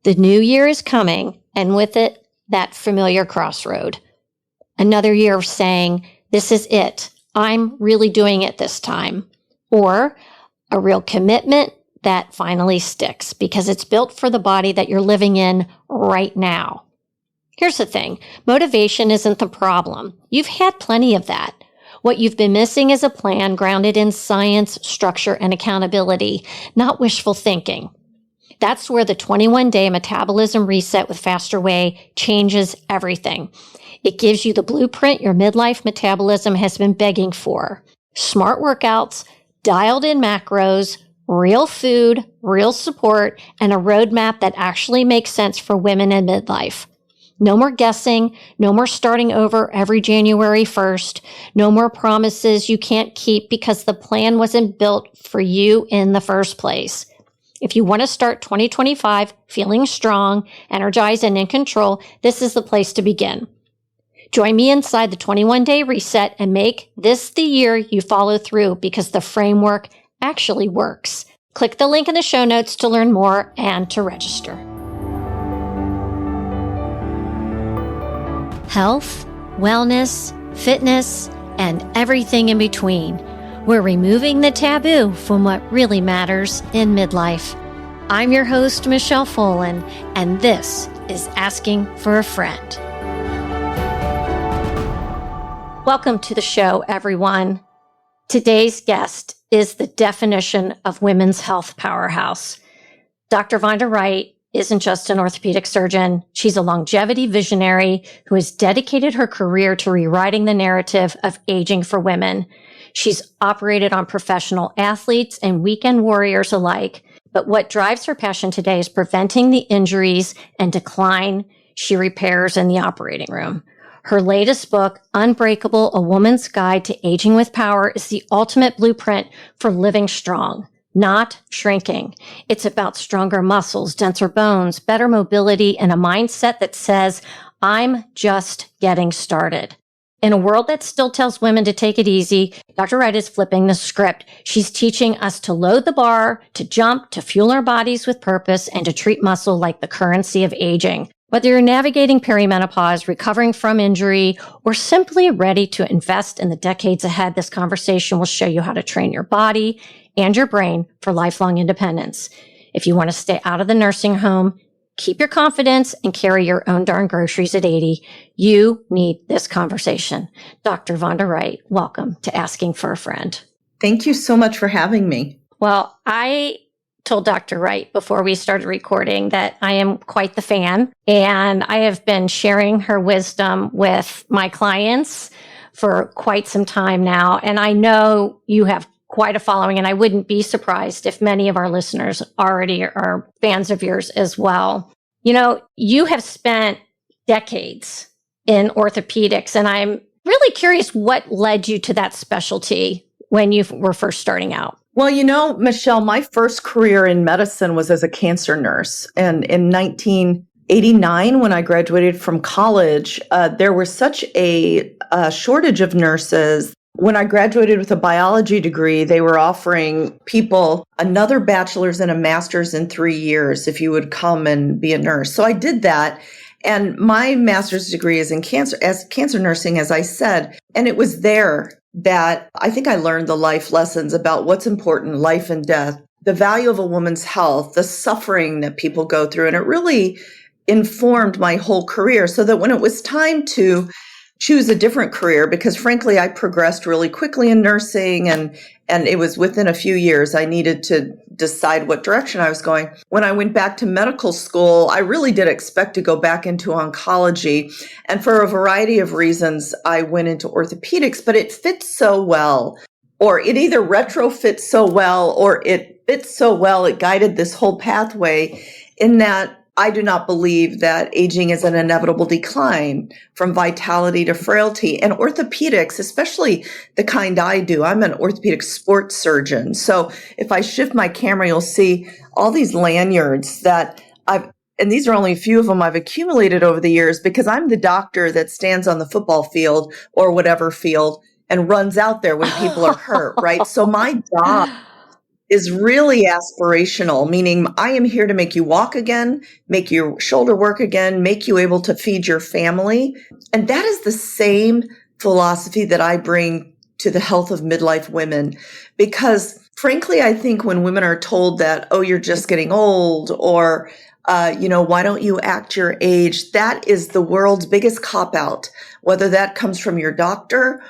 The new year is coming, and with it, that familiar crossroad. Another year of saying, this is it. I'm really doing it this time. Or a real commitment that finally sticks because it's built for the body that you're living in right now. Here's the thing. Motivation isn't the problem. You've had plenty of that. What you've been missing is a plan grounded in science, structure, and accountability, not wishful thinking. That's where the 21-day metabolism reset with Faster Way changes everything. It gives you the blueprint your midlife metabolism has been begging for. Smart workouts, dialed-in macros, real food, real support, and a roadmap that actually makes sense for women in midlife. No more guessing, no more starting over every January 1st, no more promises you can't keep because the plan wasn't built for you in the first place. If you want to start 2025 feeling strong, energized, and in control, this is the place to begin. Join me inside the 21-day reset and make this the year you follow through because the framework actually works. Click the link in the show notes to learn more and to register. Health, wellness, fitness, and everything in between. We're removing the taboo from what really matters in midlife. I'm your host, Michele Folan, and this is Asking for a Friend. Welcome to the show, everyone. Today's guest is the definition of women's health powerhouse. Dr. Vonda Wright isn't just an orthopedic surgeon. She's a longevity visionary who has dedicated her career to rewriting the narrative of aging for women. She's operated on professional athletes and weekend warriors alike. But what drives her passion today is preventing the injuries and decline she repairs in the operating room. Her latest book, Unbreakable, A Woman's Guide to Aging with Power, is the ultimate blueprint for living strong, not shrinking. It's about stronger muscles, denser bones, better mobility, and a mindset that says, I'm just getting started. In a world that still tells women to take it easy, Dr. Wright is flipping the script. She's teaching us to load the bar, to jump, to fuel our bodies with purpose, and to treat muscle like the currency of aging. Whether you're navigating perimenopause, recovering from injury, or simply ready to invest in the decades ahead, this conversation will show you how to train your body and your brain for lifelong independence. If you want to stay out of the nursing home, keep your confidence, and carry your own darn groceries at 80, you need this conversation. Dr. Vonda Wright, welcome to Asking for a Friend. Thank you so much for having me. Well, I told Dr. Wright before we started recording that I am quite the fan, and I have been sharing her wisdom with my clients for quite some time now. And I know you have quite a following, and I wouldn't be surprised if many of our listeners already are fans of yours as well. You know, you have spent decades in orthopedics, and I'm really curious what led you to that specialty when you were first starting out. Well, you know, Michele, my first career in medicine was as a cancer nurse. And in 1989, when I graduated from college, there was such a shortage of nurses. When I graduated with a biology degree, they were offering people another bachelor's and a master's in 3 years if you would come and be a nurse. So I did that. And my master's degree is in cancer nursing, as I said. And it was there that I think I learned the life lessons about what's important, life and death, the value of a woman's health, the suffering that people go through. And it really informed my whole career so that when it was time to choose a different career, because frankly, I progressed really quickly in nursing and it was within a few years I needed to decide what direction I was going. When I went back to medical school, I really did expect to go back into oncology. And for a variety of reasons, I went into orthopedics, but it fits so well, or it either retrofits so well, or it fits so well, it guided this whole pathway in that I do not believe that aging is an inevitable decline from vitality to frailty. And orthopedics, especially the kind I do, I'm an orthopedic sports surgeon. So if I shift my camera, you'll see all these lanyards that and these are only a few of them I've accumulated over the years because I'm the doctor that stands on the football field or whatever field and runs out there when people are hurt, right? So my job is really aspirational, meaning I am here to make you walk again, make your shoulder work again, make you able to feed your family. And that is the same philosophy that I bring to the health of midlife women, because frankly, I think when women are told that, oh, you're just getting old, or, why don't you act your age? That is the world's biggest cop out, whether that comes from your doctor,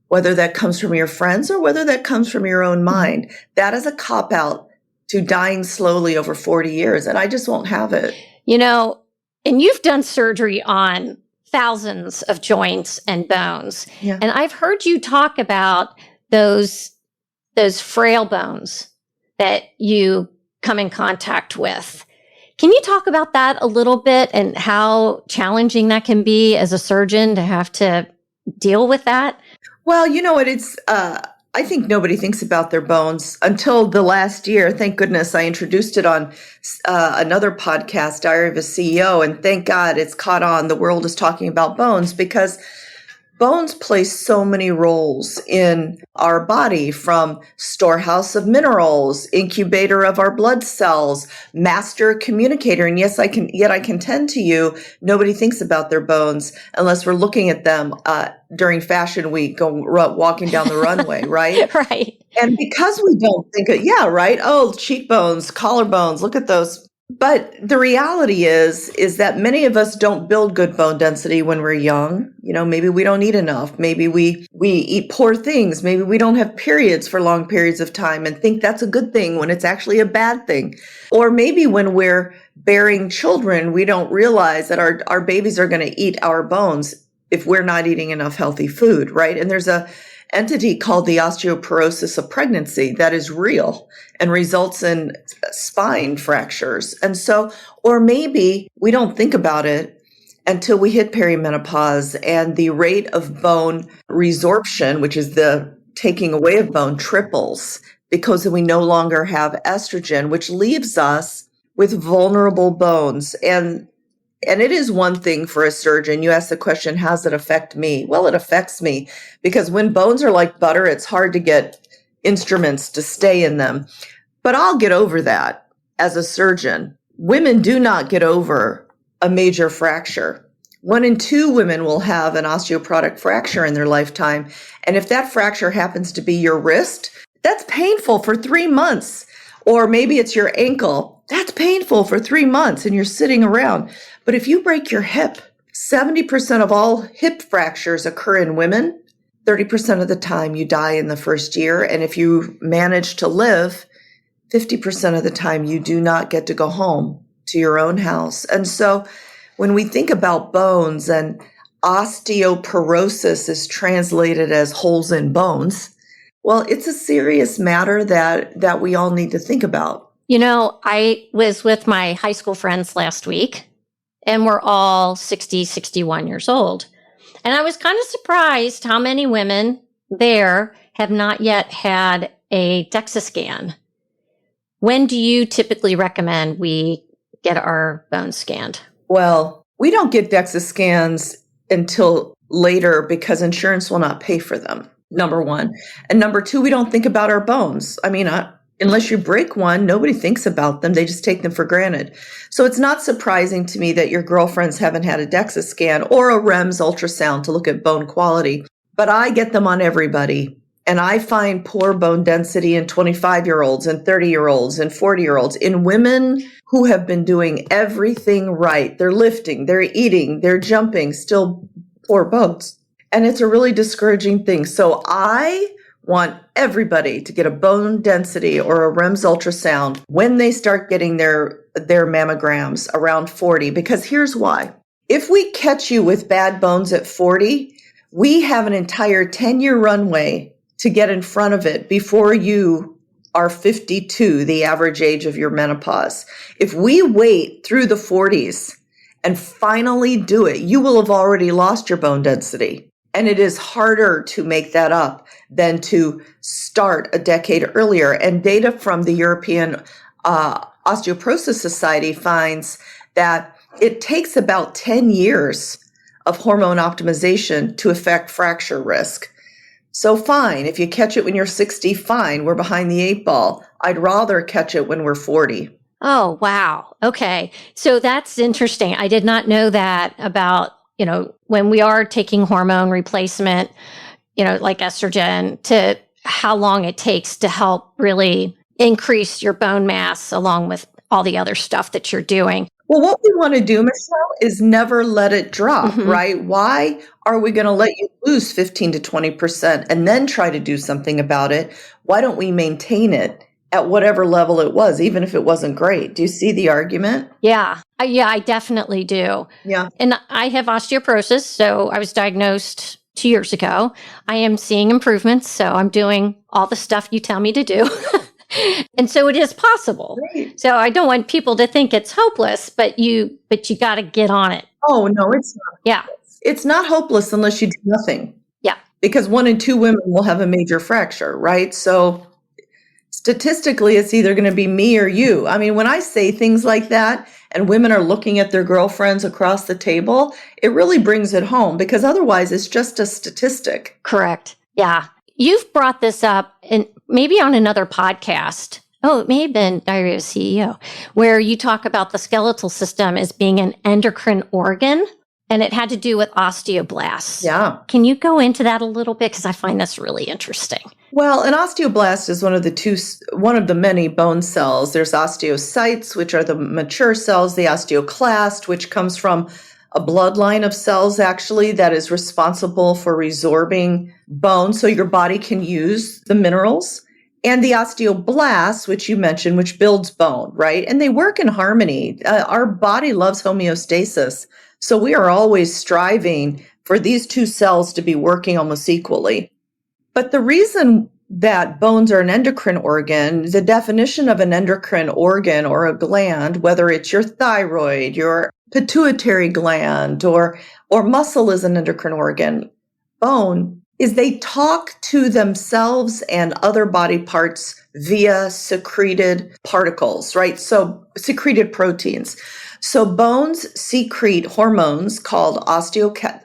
whether that comes from your friends, or whether that comes from your own mind. That is a cop out to dying slowly over 40 years. And I just won't have it. And you've done surgery on thousands of joints and bones. Yeah. And I've heard you talk about those frail bones that you come in contact with. Can you talk about that a little bit and how challenging that can be as a surgeon to have to deal with that? Well, you know what? I think nobody thinks about their bones until the last year. Thank goodness I introduced it on another podcast, Diary of a CEO. And thank God it's caught on. The world is talking about bones because bones play so many roles in our body, from storehouse of minerals, incubator of our blood cells, master communicator. And yes, I contend to you, nobody thinks about their bones unless we're looking at them during Fashion Week, walking down the runway, right? Right. And because we don't think right? Oh, cheekbones, collarbones, look at those. But the reality is that many of us don't build good bone density when we're young. Maybe we don't eat enough. Maybe we eat poor things. Maybe we don't have periods for long periods of time and think that's a good thing when it's actually a bad thing. Or maybe when we're bearing children, we don't realize that our babies are going to eat our bones if we're not eating enough healthy food, right? And there's a entity called the osteoporosis of pregnancy that is real and results in spine fractures. And so, or maybe we don't think about it until we hit perimenopause and the rate of bone resorption, which is the taking away of bone, triples because we no longer have estrogen, which leaves us with vulnerable bones. And it is one thing for a surgeon. You ask the question, how does it affect me? Well, it affects me because when bones are like butter, it's hard to get instruments to stay in them. But I'll get over that as a surgeon. Women do not get over a major fracture. 1 in 2 women will have an osteoporotic fracture in their lifetime. And if that fracture happens to be your wrist, that's painful for 3 months. Or maybe it's your ankle. That's painful for 3 months and you're sitting around. But if you break your hip, 70% of all hip fractures occur in women. 30% of the time you die in the first year. And if you manage to live, 50% of the time you do not get to go home to your own house. And so when we think about bones, and osteoporosis is translated as holes in bones, well, it's a serious matter that we all need to think about. I was with my high school friends last week, and we're all 60, 61 years old. And I was kind of surprised how many women there have not yet had a DEXA scan. When do you typically recommend we get our bones scanned? Well, we don't get DEXA scans until later because insurance will not pay for them, number one. And number two, we don't think about our bones. I mean, unless you break one, nobody thinks about them. They just take them for granted. So it's not surprising to me that your girlfriends haven't had a DEXA scan or a REMS ultrasound to look at bone quality. But I get them on everybody. And I find poor bone density in 25-year-olds and 30-year-olds and 40-year-olds, in women who have been doing everything right. They're lifting, they're eating, they're jumping, still poor bones. And it's a really discouraging thing. So I want everybody to get a bone density or a REMS ultrasound when they start getting their mammograms around 40, because here's why. If we catch you with bad bones at 40, we have an entire 10-year runway to get in front of it before you are 52, the average age of your menopause. If we wait through the 40s and finally do it, you will have already lost your bone density. And it is harder to make that up than to start a decade earlier. And data from the European Osteoporosis Society finds that it takes about 10 years of hormone optimization to affect fracture risk. So fine, if you catch it when you're 60, fine, we're behind the 8 ball. I'd rather catch it when we're 40. Oh, wow. Okay. So that's interesting. I did not know that about, when we are taking hormone replacement, like estrogen, to how long it takes to help really increase your bone mass along with all the other stuff that you're doing. Well, what we want to do, Michelle, is never let it drop, right? Why are we going to let you lose 15 to 20% and then try to do something about it? Why don't we maintain it at whatever level it was, even if it wasn't great? Do you see the argument? Yeah. I definitely do. Yeah. And I have osteoporosis. So I was diagnosed 2 years ago. I am seeing improvements. So I'm doing all the stuff you tell me to do. And so it is possible. Great. So I don't want people to think it's hopeless, but you got to get on it. Oh, no, it's not. Yeah. It's not hopeless unless you do nothing. Yeah. Because 1 in 2 women will have a major fracture, right? So statistically, it's either going to be me or you. I mean, when I say things like that and women are looking at their girlfriends across the table, it really brings it home, because otherwise it's just a statistic. Correct. Yeah. You've brought this up and maybe on another podcast. Oh, it may have been Diary of a CEO, where you talk about the skeletal system as being an endocrine organ, and it had to do with osteoblasts. Yeah. Can you go into that a little bit? Because I find this really interesting. Well, an osteoblast is one of the many bone cells. There's osteocytes, which are the mature cells, the osteoclast, which comes from a bloodline of cells, actually, that is responsible for resorbing bone so your body can use the minerals. And the osteoblast, which you mentioned, which builds bone, right? And they work in harmony. Our body loves homeostasis. So we are always striving for these two cells to be working almost equally. But the reason that bones are an endocrine organ, the definition of an endocrine organ or a gland, whether it's your thyroid, your pituitary gland, or muscle is an endocrine organ, bone, is they talk to themselves and other body parts via secreted particles, right? So secreted proteins. So bones secrete hormones called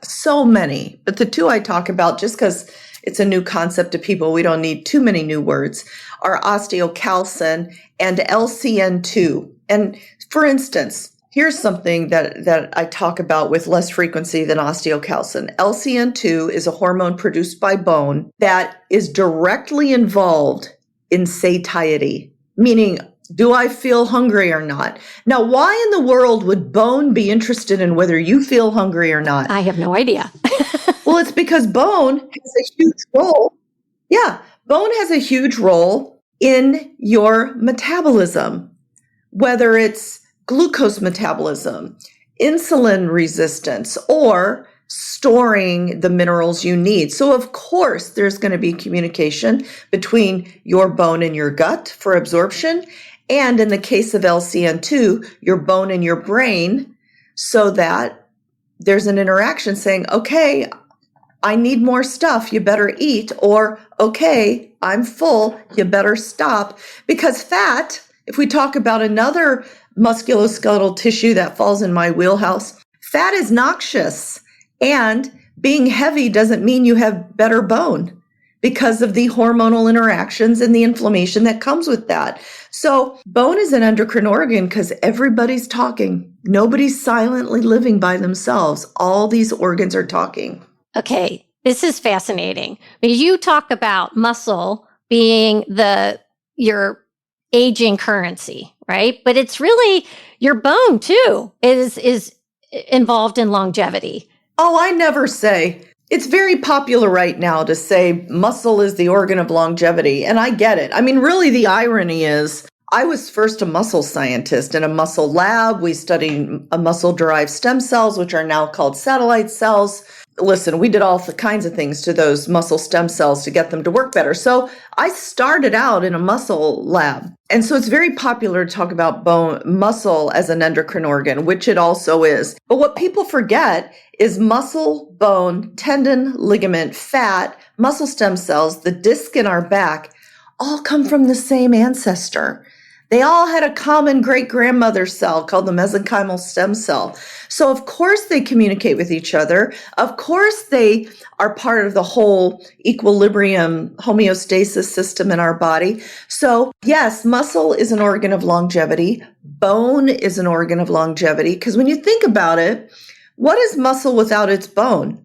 so many, but the two I talk about, just because it's a new concept to people, we don't need too many new words, are osteocalcin and LCN2. And for instance, here's something that I talk about with less frequency than osteocalcin. LCN2 is a hormone produced by bone that is directly involved in satiety, meaning, do I feel hungry or not? Now, why in the world would bone be interested in whether you feel hungry or not? I have no idea. Well, it's because bone has a huge role. Yeah, bone has a huge role in your metabolism, whether it's glucose metabolism, insulin resistance, or storing the minerals you need. So, of course, there's going to be communication between your bone and your gut for absorption. And in the case of LCN2, your bone and your brain, so that there's an interaction saying, okay, I need more stuff, you better eat, or okay, I'm full, you better stop. Because fat, if we talk about another musculoskeletal tissue that falls in my wheelhouse, fat is noxious. And being heavy doesn't mean you have better bone because of the hormonal interactions and the inflammation that comes with that. So bone is an endocrine organ because everybody's talking. Nobody's silently living by themselves. All these organs are talking. Okay, this is fascinating. You talk about muscle being your aging currency, right? But it's really your bone too is involved in longevity. Oh, I never say. It's very popular right now to say muscle is the organ of longevity, and I get it. I mean, really, the irony is I was first a muscle scientist in a muscle lab. We studied muscle-derived stem cells, which are now called satellite cells. Listen, we did all kinds of things to those muscle stem cells to get them to work better. So I started out in a muscle lab. And so it's very popular to talk about muscle as an endocrine organ, which it also is. But what people forget is muscle, bone, tendon, ligament, fat, muscle stem cells, the disc in our back, all come from the same ancestor. They all had a common great-grandmother cell called the mesenchymal stem cell. So of course they communicate with each other. Of course they are part of the whole equilibrium homeostasis system in our body. So yes, muscle is an organ of longevity. Bone is an organ of longevity. Because when you think about it, what is muscle without its bone?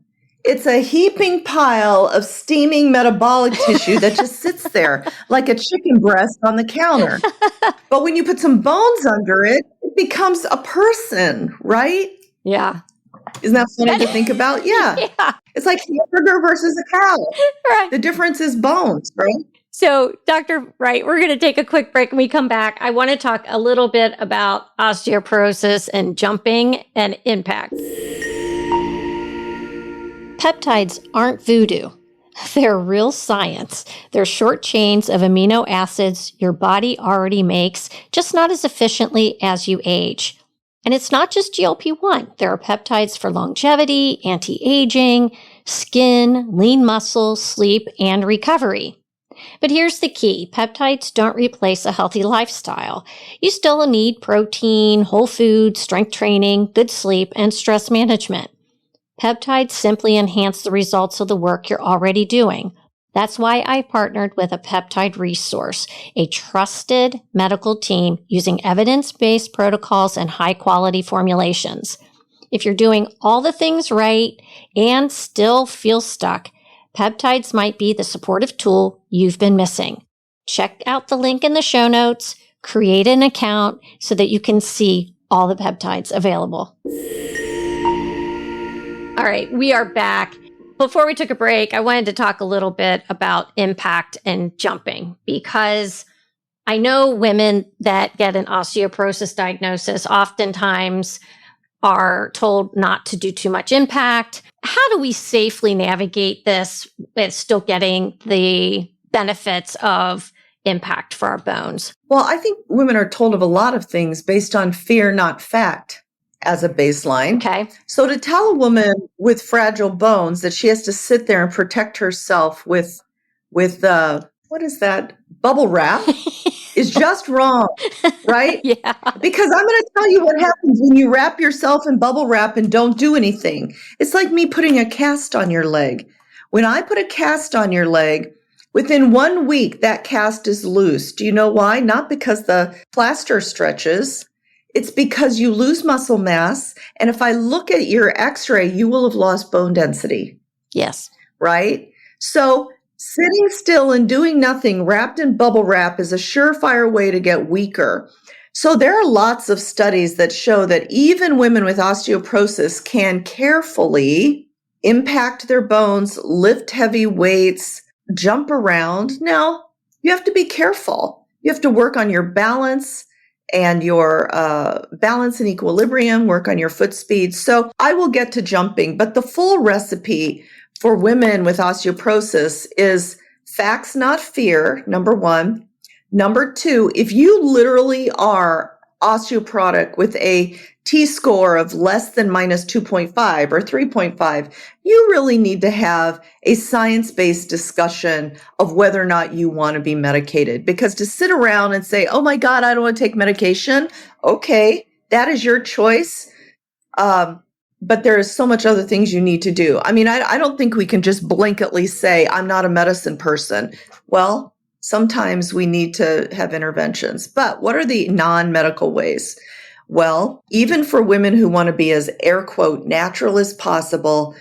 It's a heaping pile of steaming metabolic tissue that just sits there like a chicken breast on the counter. But when you put some bones under it, it becomes a person, right? Yeah. Isn't that funny to think about? Yeah. Yeah. It's like hamburger versus a cow. Right. The difference is bones, right? So, Dr. Wright, we're going to take a quick break. When we come back, I want to talk a little bit about osteoporosis and jumping and impact. Peptides aren't voodoo. They're real science. They're short chains of amino acids your body already makes, just not as efficiently as you age. And it's not just GLP-1. There are peptides for longevity, anti-aging, skin, lean muscle, sleep, and recovery. But here's the key. Peptides don't replace a healthy lifestyle. You still need protein, whole foods, strength training, good sleep, and stress management. Peptides simply enhance the results of the work you're already doing. That's why I partnered with a peptide resource, a trusted medical team using evidence-based protocols and high-quality formulations. If you're doing all the things right and still feel stuck, peptides might be the supportive tool you've been missing. Check out the link in the show notes, create an account so that you can see all the peptides available. All right, we are back. Before we took a break, I wanted to talk a little bit about impact and jumping because I know women that get an osteoporosis diagnosis oftentimes are told not to do too much impact. How do we safely navigate this with still getting the benefits of impact for our bones? Well, I think women are told of a lot of things based on fear, not fact, as a baseline. Okay. So to tell a woman with fragile bones that she has to sit there and protect herself with what is that, bubble wrap is just wrong, right? Yeah. Because I'm going to tell you what happens when you wrap yourself in bubble wrap and don't do anything. It's like me putting a cast on your leg. When I put a cast on your leg, within 1 week, that cast is loose. Do you know why? Not because the plaster stretches. It's because you lose muscle mass. And if I look at your x-ray, you will have lost bone density. Yes. Right? So sitting still and doing nothing wrapped in bubble wrap is a surefire way to get weaker. So there are lots of studies that show that even women with osteoporosis can carefully impact their bones, lift heavy weights, jump around. Now, you have to be careful. You have to work on your balance and your balance and equilibrium, work on your foot speed. So I will get to jumping, but the full recipe for women with osteoporosis is facts, not fear, number one. Number two, if you literally are osteoporotic with a T-score of less than minus 2.5 or 3.5, you really need to have a science-based discussion of whether or not you want to be medicated. Because to sit around and say, oh my God, I don't want to take medication. Okay, that is your choice. But there is so much other things you need to do. I mean, I don't think we can just blanketly say, I'm not a medicine person. Well, sometimes we need to have interventions. But what are the non-medical ways? Well, even for women who want to be as air quote natural as possible,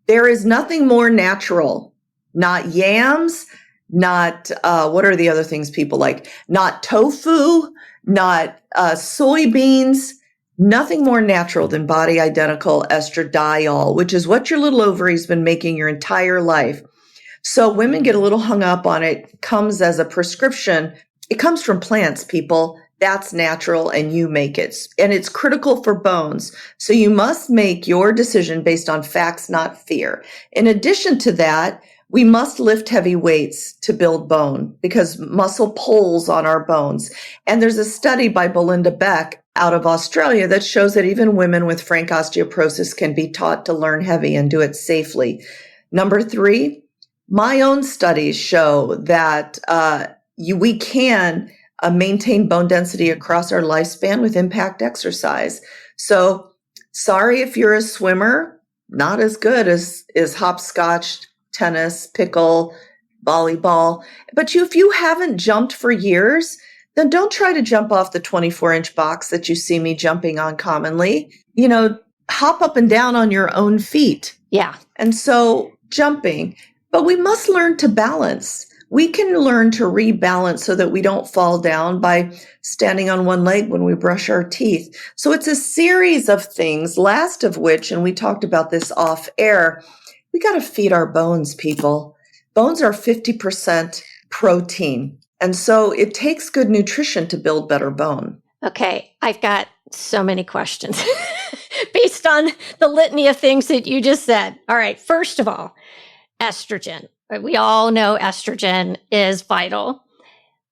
there is nothing more natural. Not yams, not, what are the other things people like? Not tofu, not soybeans, nothing more natural than body identical estradiol, which is what your little ovary's been making your entire life. So women get a little hung up on it, comes as a prescription. It comes from plants, people. That's natural and you make it. And it's critical for bones. So you must make your decision based on facts, not fear. In addition to that, we must lift heavy weights to build bone because muscle pulls on our bones. And there's a study by Belinda Beck out of Australia that shows that even women with frank osteoporosis can be taught to learn heavy and do it safely. Number three, my own studies show that we can maintain bone density across our lifespan with impact exercise. So sorry if you're a swimmer, not as good as hopscotch, tennis, pickle, volleyball. But if you haven't jumped for years, then don't try to jump off the 24-inch box that you see me jumping on commonly. Hop up and down on your own feet. Yeah. And so jumping, but we must learn to balance. We can learn to rebalance so that we don't fall down by standing on one leg when we brush our teeth. So it's a series of things, last of which, and we talked about this off air, we got to feed our bones, people. Bones are 50% protein. And so it takes good nutrition to build better bone. Okay. I've got so many questions based on the litany of things that you just said. All right. First of all, estrogen. We all know estrogen is vital.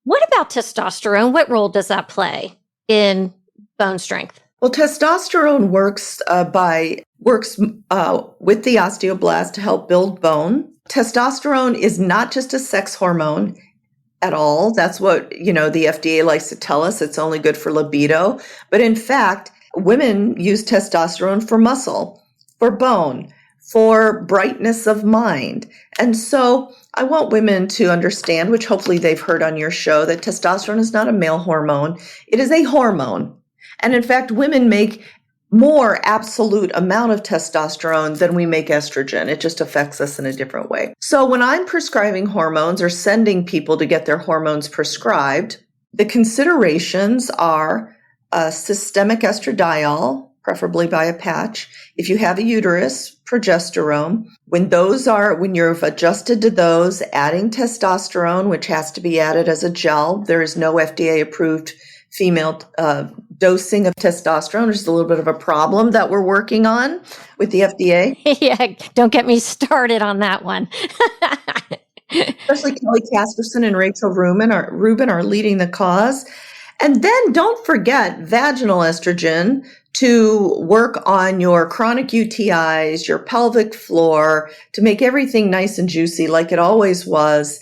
What about testosterone? What role does that play in bone strength? Well, testosterone works with the osteoblast to help build bone. Testosterone is not just a sex hormone at all. That's what, the FDA likes to tell us. It's only good for libido. But in fact, women use testosterone for muscle, for bone, for brightness of mind. And so I want women to understand, which hopefully they've heard on your show, that testosterone is not a male hormone. It is a hormone. And in fact, women make more absolute amount of testosterone than we make estrogen. It just affects us in a different way. So when I'm prescribing hormones or sending people to get their hormones prescribed, the considerations are systemic estradiol, preferably by a patch. If you have a uterus, progesterone. When you've adjusted to those, adding testosterone, which has to be added as a gel. There is no FDA approved female dosing of testosterone, which is a little bit of a problem that we're working on with the FDA. Yeah, don't get me started on that one. Especially Kelly Casperson and Rachel Rubin are leading the cause. And then don't forget vaginal estrogen to work on your chronic UTIs, your pelvic floor, to make everything nice and juicy like it always was.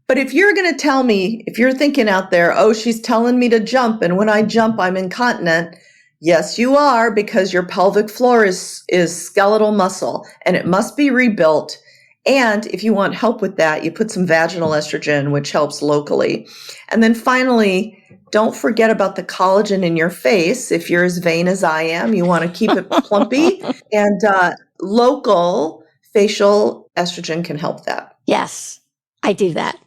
But if you're going to tell me, if you're thinking out there, oh, she's telling me to jump, and when I jump, I'm incontinent. Yes, you are, because your pelvic floor is skeletal muscle, and it must be rebuilt. And if you want help with that, you put some vaginal estrogen, which helps locally. And then finally, don't forget about the collagen in your face. If you're as vain as I am, you want to keep it plumpy. And local facial estrogen can help that. Yes, I do that.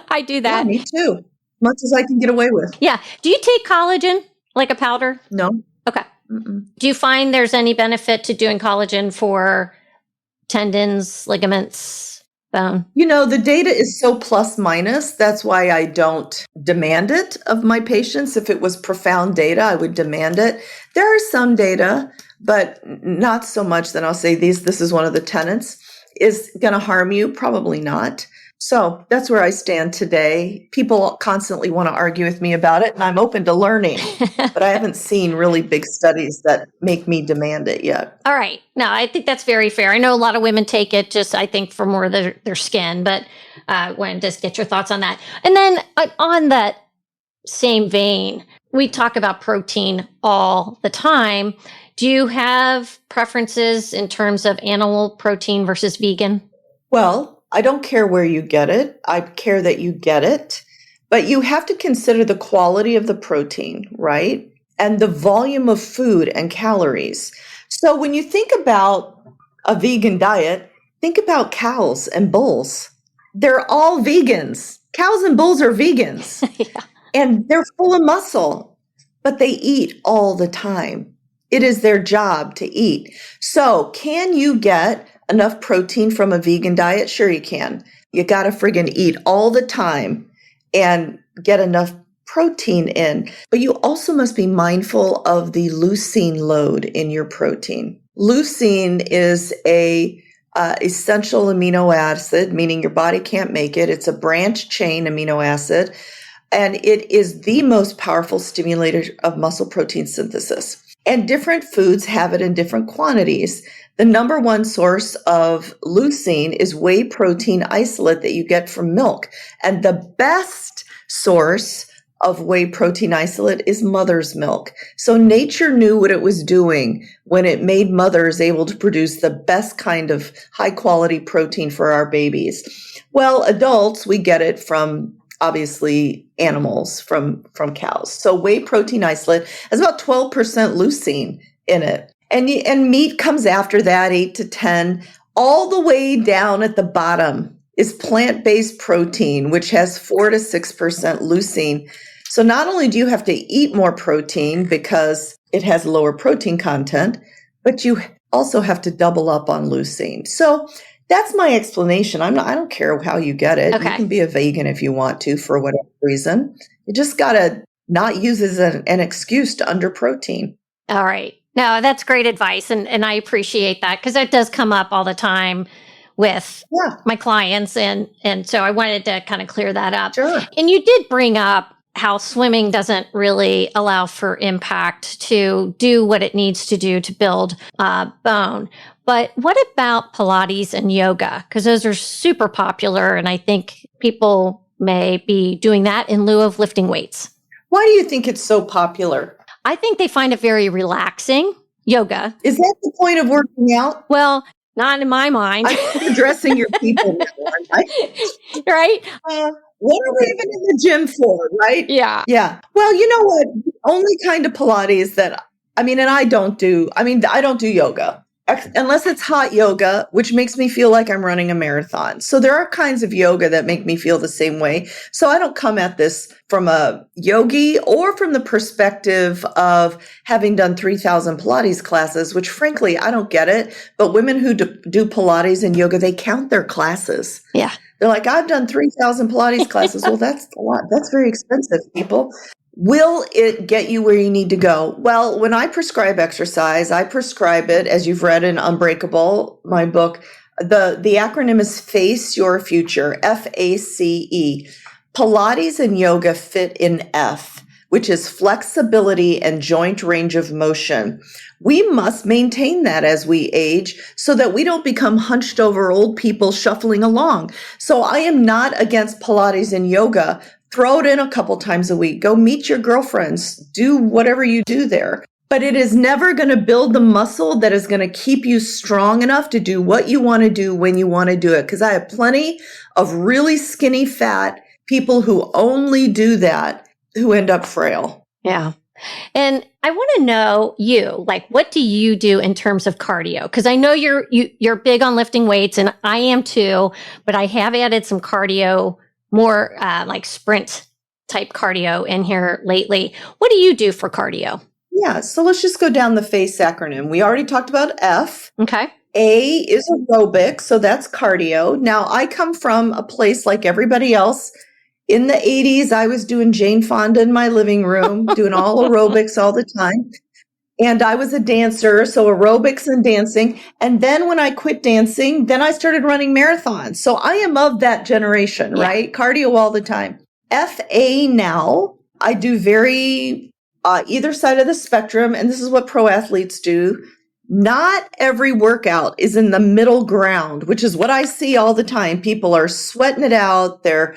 I do that. Yeah, me too. Much as I can get away with. Yeah. Do you take collagen like a powder? No. Okay. Mm-mm. Do you find there's any benefit to doing collagen for tendons, ligaments, bone? The data is so plus minus. That's why I don't demand it of my patients. If it was profound data, I would demand it. There are some data, but not so much that I'll say this is one of the tenets. Is going to harm you? Probably not. So that's where I stand today. People constantly want to argue with me about it, and I'm open to learning, but I haven't seen really big studies that make me demand it yet. All right. No, I think that's very fair. I know a lot of women take it just, I think, for more of their skin, but when just get your thoughts on that. And then on that same vein, we talk about protein all the time. Do you have preferences in terms of animal protein versus vegan? Well, I don't care where you get it. I care that you get it. But you have to consider the quality of the protein, right? And the volume of food and calories. So when you think about a vegan diet, think about cows and bulls. They're all vegans. Cows and bulls are vegans. Yeah. And they're full of muscle, but they eat all the time. It is their job to eat. So can you get enough protein from a vegan diet? Sure you can. You got to friggin' eat all the time and get enough protein in. But you also must be mindful of the leucine load in your protein. Leucine is a essential amino acid, meaning your body can't make it. It's a branch chain amino acid, and it is the most powerful stimulator of muscle protein synthesis. And different foods have it in different quantities. The number one source of leucine is whey protein isolate that you get from milk. And the best source of whey protein isolate is mother's milk. So nature knew what it was doing when it made mothers able to produce the best kind of high quality protein for our babies. Well, adults, we get it from obviously animals, from cows. So whey protein isolate has about 12% leucine in it. And meat comes after that, 8 to 10. All the way down at the bottom is plant-based protein, which has 4 to 6% leucine. So not only do you have to eat more protein because it has lower protein content, but you also have to double up on leucine. So that's my explanation. I don't care how you get it. Okay. You can be a vegan if you want to, for whatever reason. You just got to not use it as an excuse to under-protein. All right. No, that's great advice. And I appreciate that because it does come up all the time with my clients. And so I wanted to kind of clear that up. Sure. And you did bring up how swimming doesn't really allow for impact to do what it needs to do to build bone. But what about Pilates and yoga? Because those are super popular. And I think people may be doing that in lieu of lifting weights. Why do you think it's so popular? I think they find it very relaxing. Yoga. Is that the point of working out? Well, not in my mind. I'm addressing your people now, aren't I? Right? What are we even in the gym for, right? Yeah. Yeah. Well, you know what? The only kind of Pilates that, I don't do yoga. Unless it's hot yoga, which makes me feel like I'm running a marathon. So there are kinds of yoga that make me feel the same way. So I don't come at this from a yogi or from the perspective of having done 3,000 Pilates classes, which frankly, I don't get it. But women who do Pilates and yoga, they count their classes. Yeah. They're like, I've done 3,000 Pilates classes. Well, that's a lot. That's very expensive, people. Will it get you where you need to go? Well, when I prescribe exercise, I prescribe it, as you've read in Unbreakable, my book. The acronym is FACE Your Future, FACE. Pilates and yoga fit in F, which is flexibility and joint range of motion. We must maintain that as we age so that we don't become hunched over old people shuffling along. So I am not against Pilates and yoga. Throw it in a couple times a week. Go meet your girlfriends. Do whatever you do there. But it is never going to build the muscle that is going to keep you strong enough to do what you want to do when you want to do it. Because I have plenty of really skinny fat people who only do that who end up frail. Yeah. And I want to know what do you do in terms of cardio? Because I know you're big on lifting weights, and I am too, but I have added some cardio, more like sprint type cardio in here lately. What do you do for cardio? Yeah, so let's just go down the FACE acronym. We already talked about F. Okay. A is aerobic, so that's cardio. Now, I come from a place like everybody else. In the 80s, I was doing Jane Fonda in my living room, doing all aerobics all the time. And I was a dancer, so aerobics and dancing. And then when I quit dancing, then I started running marathons. So I am of that generation, right? Cardio all the time. FA now, I do very either side of the spectrum, and this is what pro athletes do. Not every workout is in the middle ground, which is what I see all the time. People are sweating it out. They're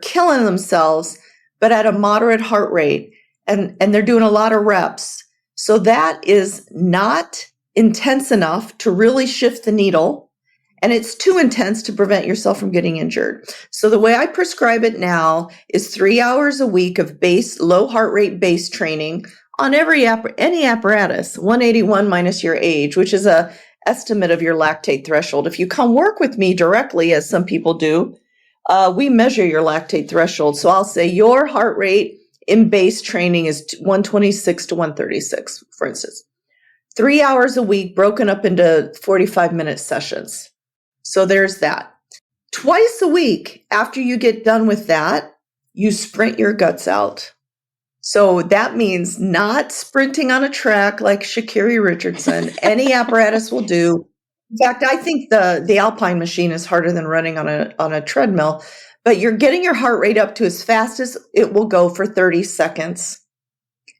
killing themselves, but at a moderate heart rate, and they're doing a lot of reps. So that is not intense enough to really shift the needle, and it's too intense to prevent yourself from getting injured. So the way I prescribe it now is 3 hours a week of low heart rate base training on any apparatus, 181 minus your age, which is a estimate of your lactate threshold. If you come work with me directly, as some people do, we measure your lactate threshold. So I'll say your heart rate in base training is 126 to 136, for instance. 3 hours a week broken up into 45-minute sessions. So there's that. Twice a week after you get done with that, you sprint your guts out. So that means not sprinting on a track like Sha'Carri Richardson. Any apparatus will do. In fact, I think the Alpine machine is harder than running on a treadmill, but you're getting your heart rate up to as fast as it will go for 30 seconds,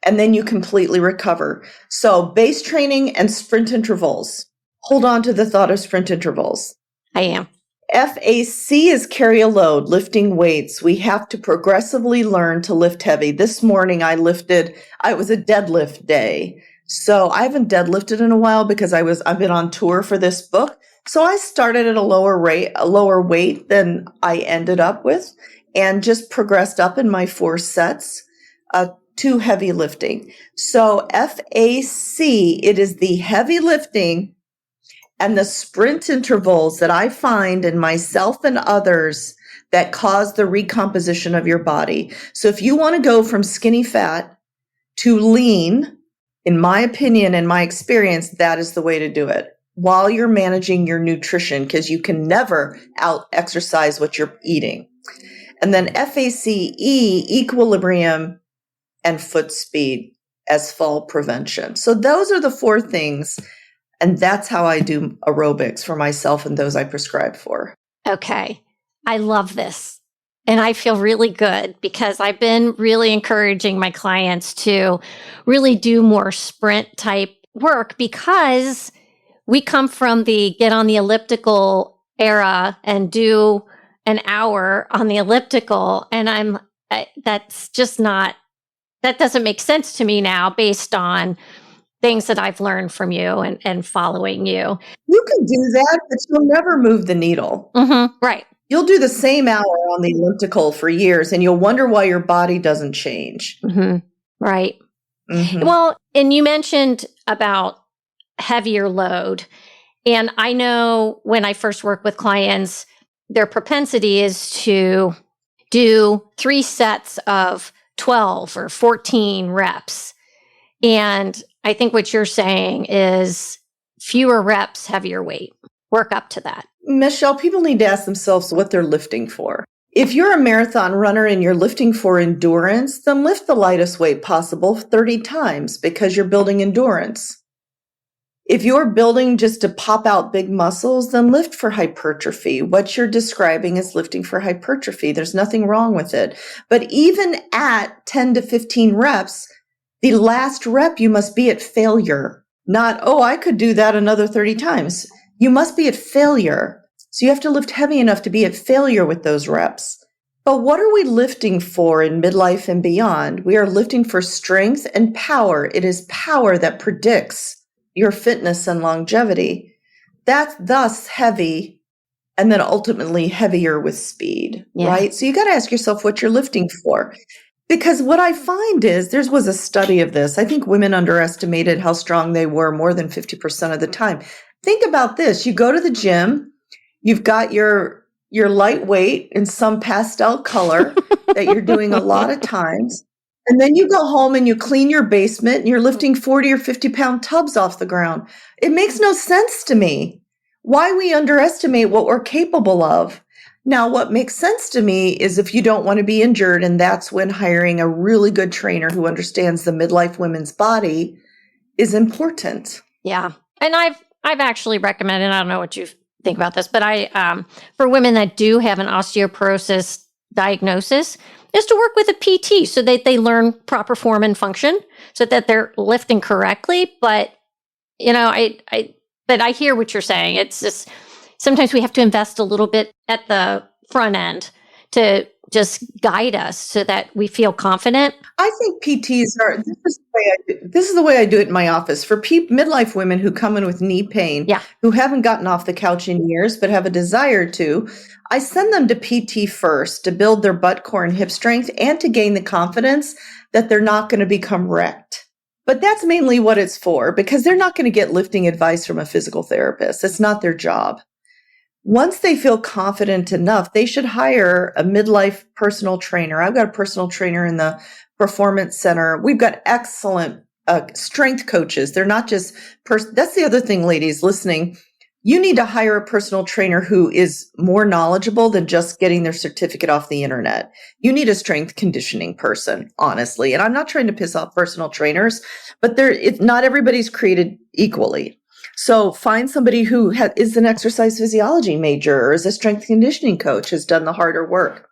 and then you completely recover. So base training and sprint intervals. Hold on to the thought of sprint intervals. I am. FAC is carry a load, lifting weights. We have to progressively learn to lift heavy. This morning it was a deadlift day. So I haven't deadlifted in a while because I've been on tour for this book. So I started at a lower weight than I ended up with, and just progressed up in my 4 sets to heavy lifting. So FAC, it is the heavy lifting and the sprint intervals that I find in myself and others that cause the recomposition of your body. So if you want to go from skinny fat to lean, in my opinion and my experience, that is the way to do it while you're managing your nutrition, because you can never out exercise what you're eating. And then FACE, equilibrium, and foot speed as fall prevention. So those are the 4 things. And that's how I do aerobics for myself and those I prescribe for. Okay. I love this. And I feel really good because I've been really encouraging my clients to really do more sprint type work, because we come from the get on the elliptical era and do an hour on the elliptical. And that's just not, that doesn't make sense to me now based on things that I've learned from you and following you. You can do that, but you'll never move the needle. Mm-hmm, right. You'll do the same hour on the elliptical for years, and you'll wonder why your body doesn't change. Mm-hmm, right. Mm-hmm. Well, and you mentioned about heavier load. And I know when I first work with clients, their propensity is to do 3 sets of 12 or 14 reps. And I think what you're saying is fewer reps, heavier weight. Work up to that. Michele, people need to ask themselves what they're lifting for. If you're a marathon runner and you're lifting for endurance, then lift the lightest weight possible 30 times because you're building endurance. If you're building just to pop out big muscles, then lift for hypertrophy. What you're describing is lifting for hypertrophy. There's nothing wrong with it. But even at 10 to 15 reps, the last rep, you must be at failure. Not, oh, I could do that another 30 times. You must be at failure. So you have to lift heavy enough to be at failure with those reps. But what are we lifting for in midlife and beyond? We are lifting for strength and power. It is power that predicts your fitness and longevity. That's thus heavy, and then ultimately heavier with speed, right? So you got to ask yourself what you're lifting for. Because what I find is, there was a study of this. I think women underestimated how strong they were more than 50% of the time. Think about this. You go to the gym, you've got your lightweight in some pastel color that you're doing a lot of times. And then you go home and you clean your basement and you're lifting 40 or 50 pound tubs off the ground. It makes no sense to me why we underestimate what we're capable of. Now, what makes sense to me is if you don't want to be injured, and that's when hiring a really good trainer who understands the midlife women's body is important. Yeah. And I've actually recommended, I don't know what you think about this, but for women that do have an osteoporosis diagnosis, is to work with a PT so that they learn proper form and function so that they're lifting correctly. But, but I hear what you're saying. It's just, sometimes we have to invest a little bit at the front end to just guide us so that we feel confident. I think PTs are, this is the way I do it in my office. For midlife women who come in with knee pain, who haven't gotten off the couch in years, but have a desire to, I send them to PT first to build their butt, core, and hip strength and to gain the confidence that they're not going to become wrecked. But that's mainly what it's for, because they're not going to get lifting advice from a physical therapist. It's not their job. Once they feel confident enough, they should hire a midlife personal trainer. I've got a personal trainer in the Performance Center. We've got excellent strength coaches. They're not just that's the other thing, ladies listening. You need to hire a personal trainer who is more knowledgeable than just getting their certificate off the internet. You need a strength conditioning person, honestly. And I'm not trying to piss off personal trainers, but not everybody's created equally. So find somebody who is an exercise physiology major or is a strength conditioning coach, has done the harder work,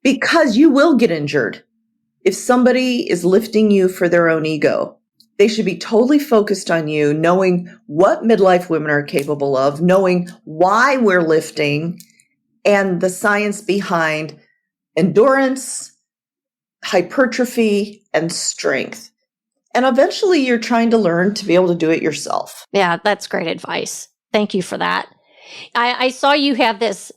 because you will get injured. If somebody is lifting you for their own ego, they should be totally focused on you, knowing what midlife women are capable of, knowing why we're lifting, and the science behind endurance, hypertrophy, and strength. And eventually you're trying to learn to be able to do it yourself. Yeah, that's great advice. Thank you for that. I saw you have this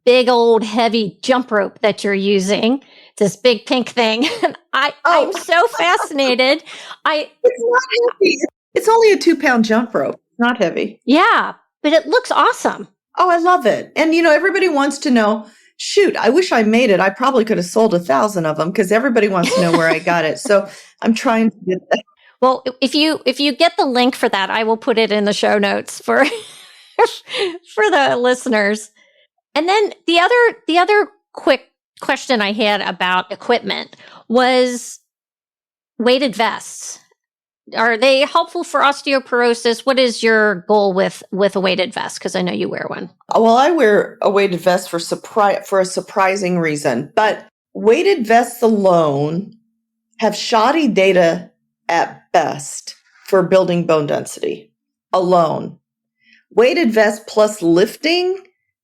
big old heavy jump rope that you're using, this big pink thing. I'm so fascinated. It's not heavy. It's only a 2-pound jump rope. It's not heavy. Yeah, but it looks awesome. Oh, I love it. And, everybody wants to know, shoot, I wish I made it. I probably could have sold 1,000 of them because everybody wants to know where I got it. So I'm trying to get that. Well, if you get the link for that, I will put it in the show notes for for the listeners. And then the other quick question I had about equipment was weighted vests. Are they helpful for osteoporosis? What is your goal with a weighted vest? Because I know you wear one. Well, I wear a weighted vest for a surprising reason. But weighted vests alone have shoddy data at best for building bone density alone. Weighted vest plus lifting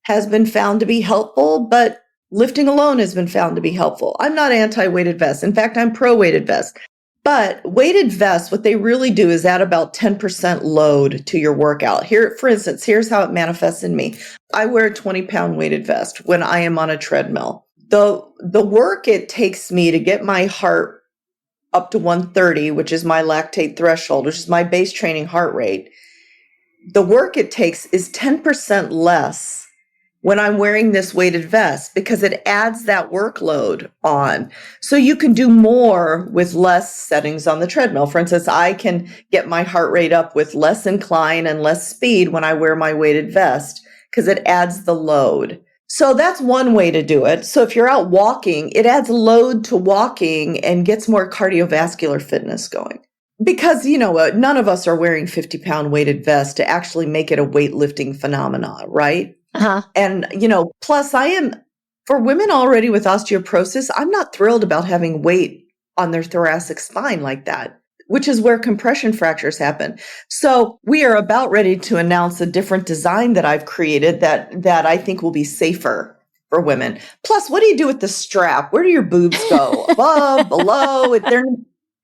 has been found to be helpful, but lifting alone has been found to be helpful. I'm not anti-weighted vest. In fact, I'm pro-weighted vest. But weighted vests, what they really do is add about 10% load to your workout. Here, for instance, here's how it manifests in me. I wear a 20-pound weighted vest when I am on a treadmill. The work it takes me to get my heart up to 130, which is my lactate threshold, which is my base training heart rate, the work it takes is 10% less when I'm wearing this weighted vest because it adds that workload on. So you can do more with less settings on the treadmill. For instance, I can get my heart rate up with less incline and less speed when I wear my weighted vest because it adds the load. So that's one way to do it. So if you're out walking, it adds load to walking and gets more cardiovascular fitness going. Because, none of us are wearing 50-pound weighted vests to actually make it a weightlifting phenomenon, right? Uh-huh. And, plus for women already with osteoporosis, I'm not thrilled about having weight on their thoracic spine like that, which is where compression fractures happen. So we are about ready to announce a different design that I've created that I think will be safer for women. Plus, what do you do with the strap? Where do your boobs go? Above, below?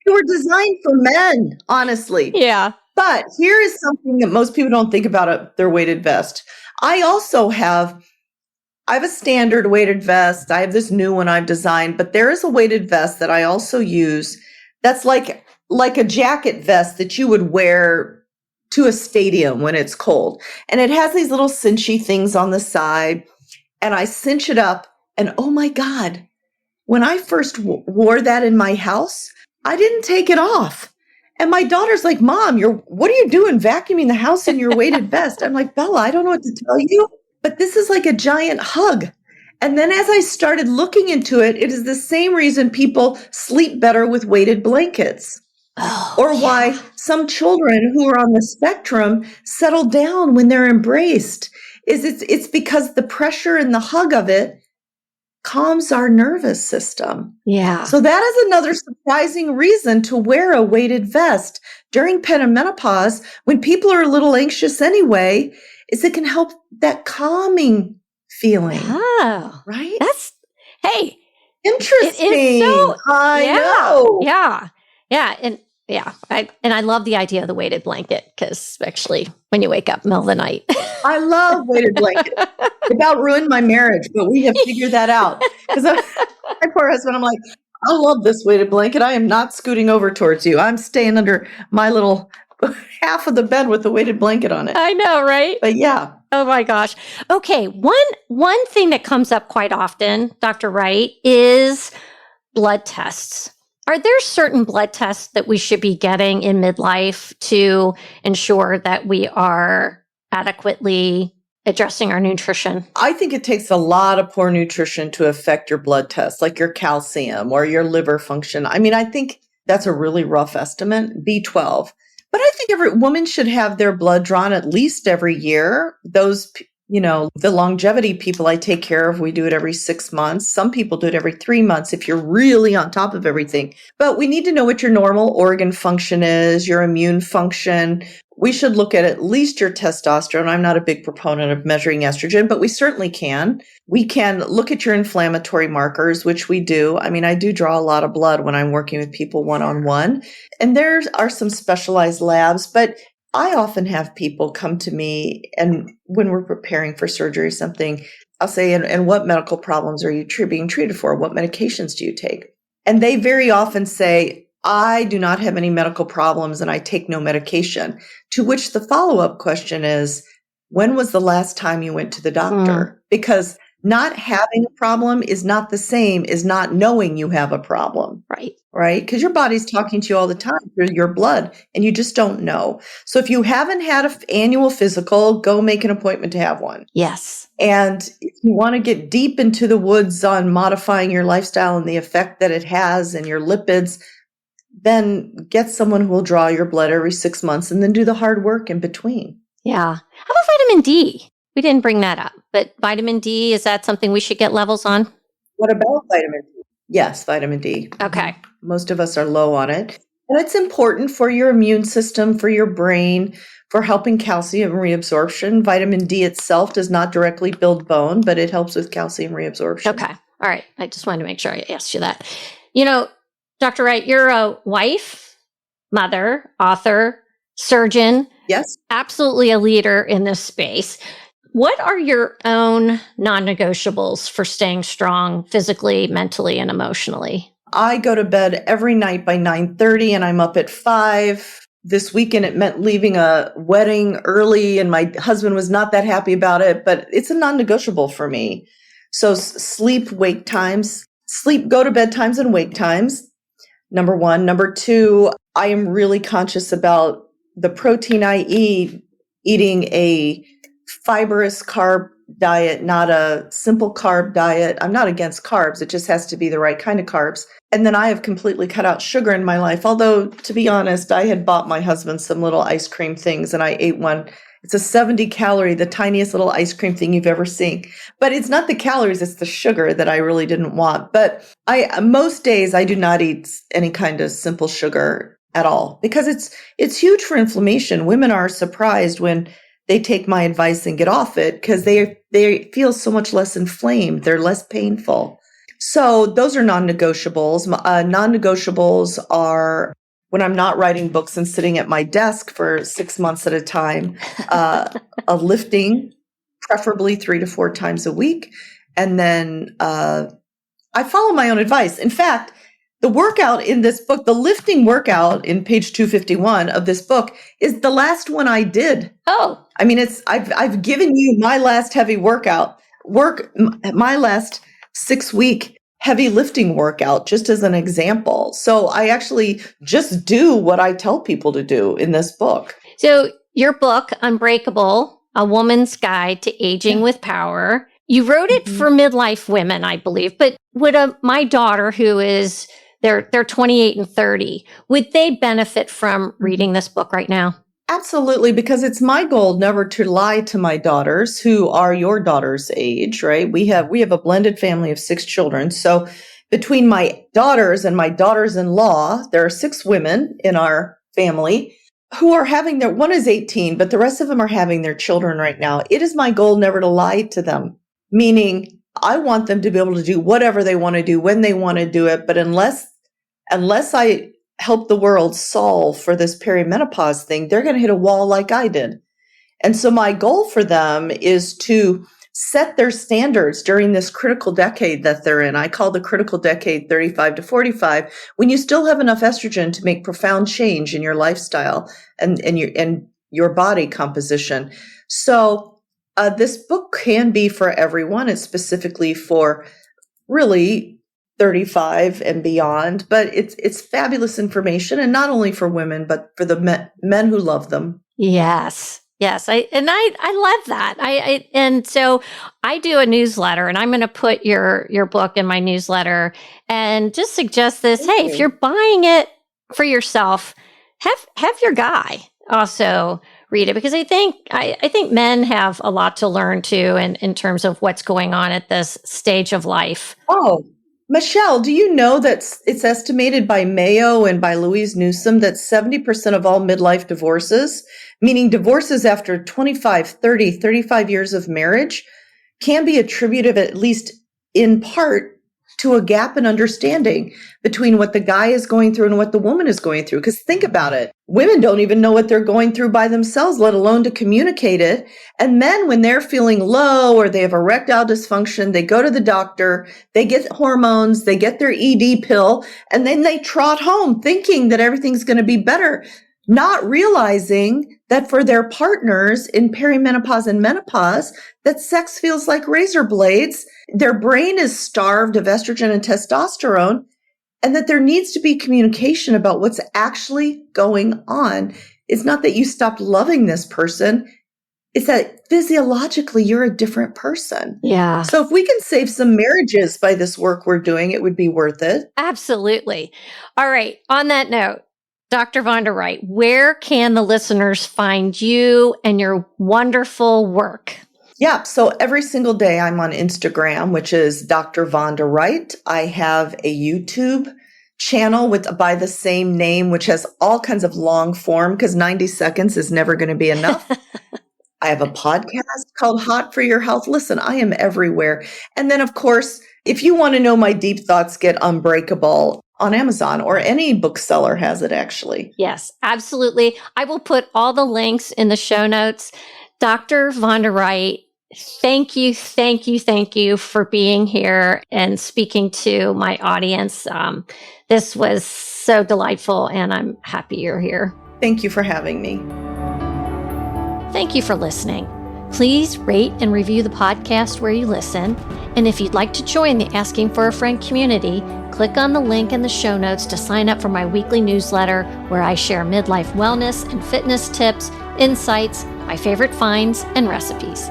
They were designed for men, honestly. Yeah. But here is something that most people don't think about their weighted vest. I have a standard weighted vest. I have this new one I've designed, but there is a weighted vest that I also use that's like a jacket vest that you would wear to a stadium when it's cold. And it has these little cinchy things on the side, and I cinch it up. And oh my God, when I first wore that in my house, I didn't take it off. And my daughter's like, Mom, what are you doing vacuuming the house in your weighted vest? I'm like, Bella, I don't know what to tell you, but this is like a giant hug. And then as I started looking into it, it is the same reason people sleep better with weighted blankets. Why some children who are on the spectrum settle down when they're embraced. It's because the pressure and the hug of it calms our nervous system. Yeah. So that is another surprising reason to wear a weighted vest during perimenopause when people are a little anxious anyway, is it can help that calming feeling. Oh, right? Hey, interesting. It is so, I know. Yeah. Yeah. And I love the idea of the weighted blanket because especially when you wake up in the middle of the night. I love weighted blanket. It about ruined my marriage, but we have figured that out. Because my poor husband, I'm like, I love this weighted blanket. I am not scooting over towards you. I'm staying under my little half of the bed with the weighted blanket on it. I know, right? But yeah. Oh my gosh. Okay. One thing that comes up quite often, Dr. Wright, is blood tests. Are there certain blood tests that we should be getting in midlife to ensure that we are adequately addressing our nutrition? I think it takes a lot of poor nutrition to affect your blood tests, like your calcium or your liver function. I mean, I think that's a really rough estimate, B12. But I think every woman should have their blood drawn at least every year. Those The longevity people I take care of, we do it every 6 months. Some people do it every 3 months if you're really on top of everything. But we need to know what your normal organ function is, your immune function. We should look at least your testosterone. I'm not a big proponent of measuring estrogen, but we certainly can. We can look at your inflammatory markers, which we do. I mean, I do draw a lot of blood when I'm working with people one-on-one. And there are some specialized labs, but I often have people come to me, and when we're preparing for surgery or something, I'll say, and what medical problems are you being treated for? What medications do you take? And they very often say, I do not have any medical problems and I take no medication. To which the follow-up question is, when was the last time you went to the doctor? Because not having a problem is not the same as not knowing you have a problem. Right? Because your body's talking to you all the time through your blood and you just don't know. So if you haven't had an annual physical, go make an appointment to have one. Yes. And if you want to get deep into the woods on modifying your lifestyle and the effect that it has and your lipids, then get someone who will draw your blood every 6 months and then do the hard work in between. Yeah. How about vitamin D? We didn't bring that up, but vitamin D, is that something we should get levels on? What about vitamin D? Yes, vitamin D. Okay. Most of us are low on it. And it's important for your immune system, for your brain, for helping calcium reabsorption. Vitamin D itself does not directly build bone, but it helps with calcium reabsorption. Okay. All right. I just wanted to make sure I asked you that. Dr. Wright, you're a wife, mother, author, surgeon. Yes. Absolutely a leader in this space. What are your own non-negotiables for staying strong physically, mentally, and emotionally? I go to bed every night by 9:30 and I'm up at 5. This weekend it meant leaving a wedding early and my husband was not that happy about it, but it's a non-negotiable for me. So sleep, wake times, go to bed times and wake times. Number one. Number two, I am really conscious about the protein I eat, eating a fibrous carb diet, not a simple carb diet. I'm not against carbs. It just has to be the right kind of carbs. And then I have completely cut out sugar in my life. Although, to be honest, I had bought my husband some little ice cream things and I ate one. It's a 70 calorie, the tiniest little ice cream thing you've ever seen. But it's not the calories, it's the sugar that I really didn't want. But most days I do not eat any kind of simple sugar at all because it's huge for inflammation. Women are surprised when they take my advice and get off it because they feel so much less inflamed. They're less painful. So those are non-negotiables. Non-negotiables are when I'm not writing books and sitting at my desk for 6 months at a time, a lifting, preferably 3 to 4 times a week. And then I follow my own advice. In fact, the workout in this book, the lifting workout in page 251 of this book is the last one I did. Oh, I mean, I've given you my last heavy my last 6-week heavy lifting workout, just as an example. So I actually just do what I tell people to do in this book. So your book, Unbreakable, A Woman's Guide to Aging with Power, you wrote it for midlife women, I believe, but would my daughter who is, they're 28 and 30, would they benefit from reading this book right now? Absolutely, because it's my goal never to lie to my daughters who are your daughter's age, right? We have a blended family of 6 children. So between my daughters and my daughters-in-law, there are 6 women in our family who are having one is 18, but the rest of them are having their children right now. It is my goal never to lie to them, meaning I want them to be able to do whatever they want to do when they want to do it. But unless I help the world solve for this perimenopause thing, they're going to hit a wall like I did. And so my goal for them is to set their standards during this critical decade that they're in. I call the critical decade 35 to 45, when you still have enough estrogen to make profound change in your lifestyle and your body composition. So this book can be for everyone. It's specifically for really 35 and beyond, but it's fabulous information, and not only for women, but for the men who love them. Yes. I love that. And so I do a newsletter, and I'm going to put your book in my newsletter and just suggest this. Hey, if you're buying it for yourself, have your guy also read it, because I think men have a lot to learn too in terms of what's going on at this stage of life. Oh, Michele, do you know that it's estimated by Mayo and by Louise Newsom that 70% of all midlife divorces, meaning divorces after 25, 30, 35 years of marriage, can be attributed at least in part to a gap in understanding between what the guy is going through and what the woman is going through. Because think about it. Women don't even know what they're going through by themselves, let alone to communicate it. And men, when they're feeling low or they have erectile dysfunction, they go to the doctor, they get hormones, they get their ED pill, and then they trot home thinking that everything's going to be better, not realizing that for their partners in perimenopause and menopause, that sex feels like razor blades. Their brain is starved of estrogen and testosterone, and that there needs to be communication about what's actually going on. It's not that you stopped loving this person. It's that physiologically you're a different person. Yeah. So if we can save some marriages by this work we're doing, it would be worth it. Absolutely. All right. On that note, Dr. Vonda Wright, where can the listeners find you and your wonderful work? Yeah, so every single day I'm on Instagram, which is Dr. Vonda Wright. I have a YouTube channel by the same name, which has all kinds of long form, because 90 seconds is never going to be enough. I have a podcast called Hot for Your Health. Listen, I am everywhere. And then, of course, if you want to know my deep thoughts, get Unbreakable on Amazon, or any bookseller has it, actually. Yes, absolutely. I will put all the links in the show notes. Dr. Vonda Wright, thank you for being here and speaking to my audience. This was so delightful, and I'm happy you're here. Thank you for having me. Thank you for listening. Please rate and review the podcast where you listen. And if you'd like to join the Asking for a Friend community, click on the link in the show notes to sign up for my weekly newsletter, where I share midlife wellness and fitness tips, insights, my favorite finds, and recipes.